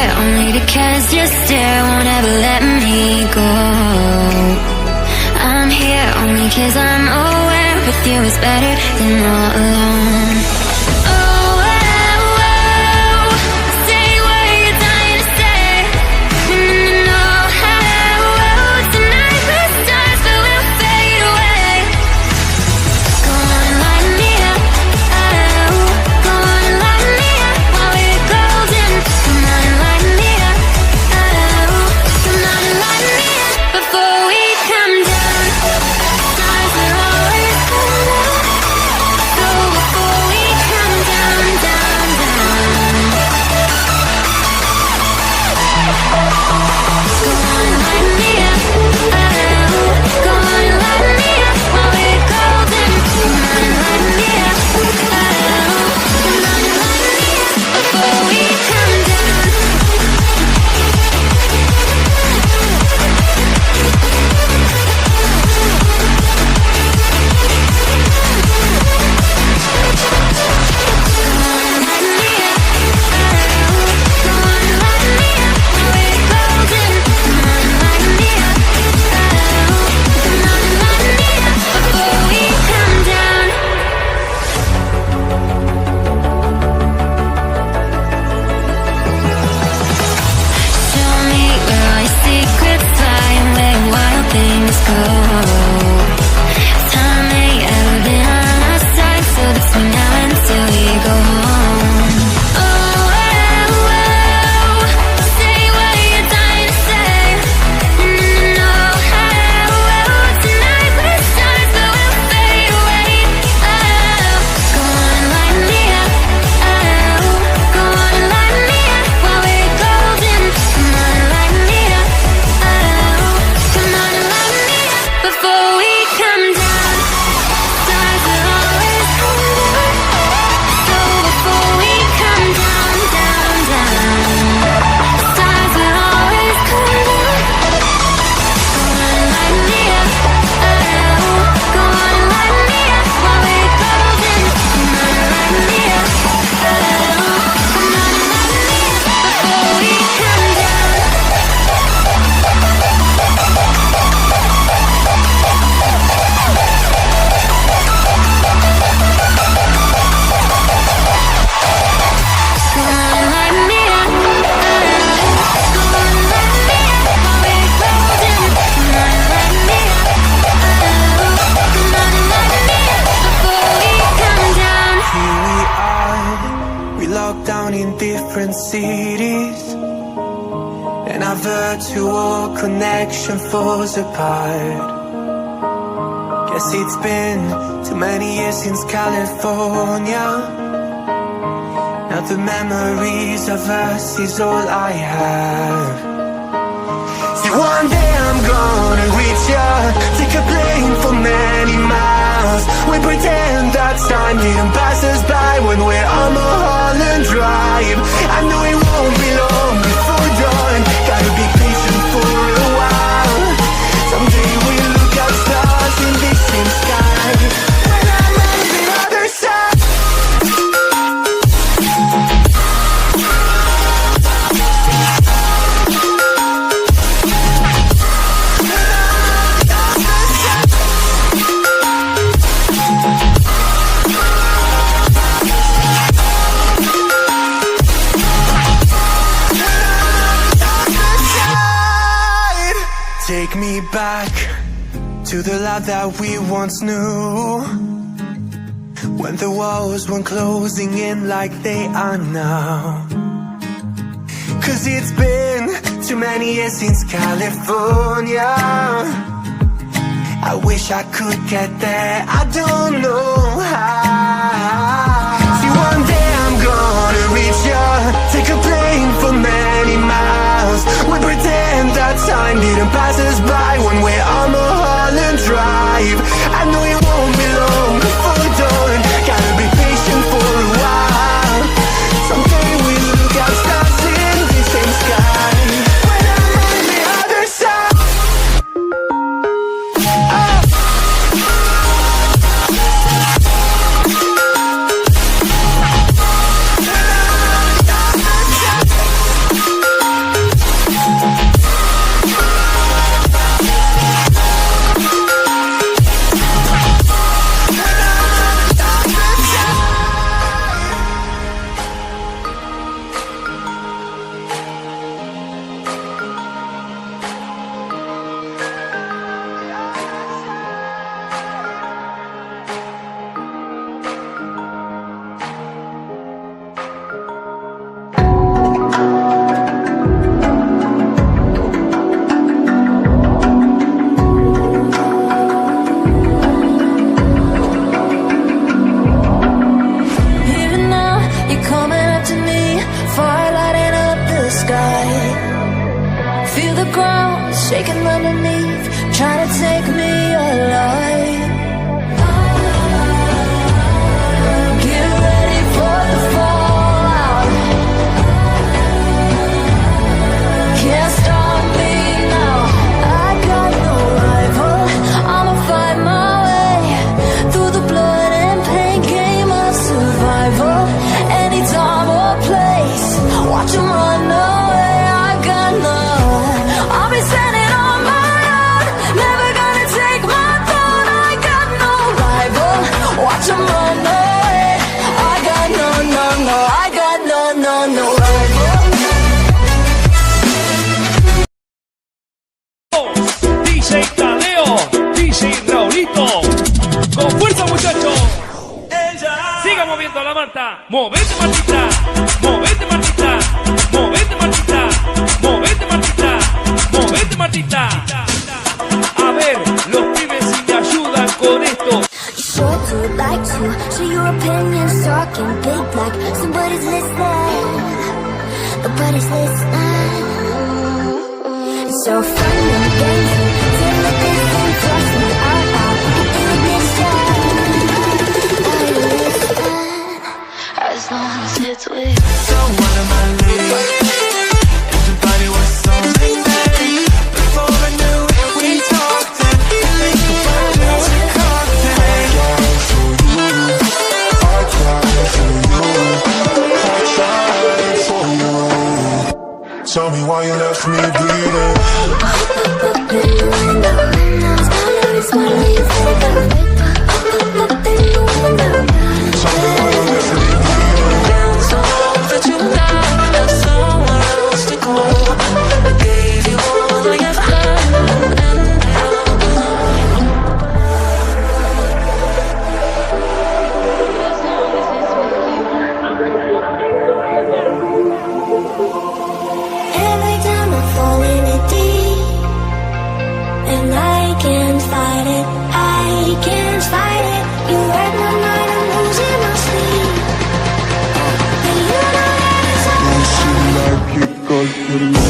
here only because your stare won't ever let me go. I'm here only cause I'm aware with you is better than all alone. Connection falls apart. Guess it's been too many years since California. Now the memories of us is all I have. See, one day I'm gonna reach ya, take a plane for many miles. We pretend that time didn't pass us by when we're on Mulholland Drive. I know it won't be long before dawn. Gotta be patient for a while. Someday we'll look at stars in the same sky. When I'm on the other side. Take me back to the life that we once knew, when the walls weren't closing in like they are now. Cause it's been too many years since California. I wish I could get there, I don't know how. See, one day I'm gonna reach ya, take a plane for many miles. We pretend that time didn't pass us by when we're on Mulholland Drive. I know it won't be long before dawn. Gotta be patient for a while. Someday we'll look at stars in the same sky. When I'm on the other side. Oh. the ground, shaking underneath, trying to take me alive. Get ready for the fallout. Can't stop me now. I got no rival. I'ma fight my way through the blood and pain, game of survival. Any time or place, watch 'em run away. I got none. I'll be standing on my own, never gonna take my throne. I got no rival. Watch 'em run away. I got no, no, no. I got no, no, no rival. DJ Tadeo, DJ Raulito, con fuerza muchachos. Siga moviendo la manta, movete Martita, movete Martita, movete Martita, movete Martita, movete Martita. A ver, los pibes si me ayudan con esto. You sure do like to share your opinions, talking big like somebody's listening. Nobody's listening. It's so fun and games till the distance flush me out in this time. Are you listening? As long as it's with So what am I leaving? Everybody was so amazing. Before I knew it, we talked and think about us Tell me why you left me bleeding. Every time I fall in it deep, and I can't fight it, I can't fight it. You hurt my mind, I'm losing my sleep. And you know that it's all She like it 'cause you're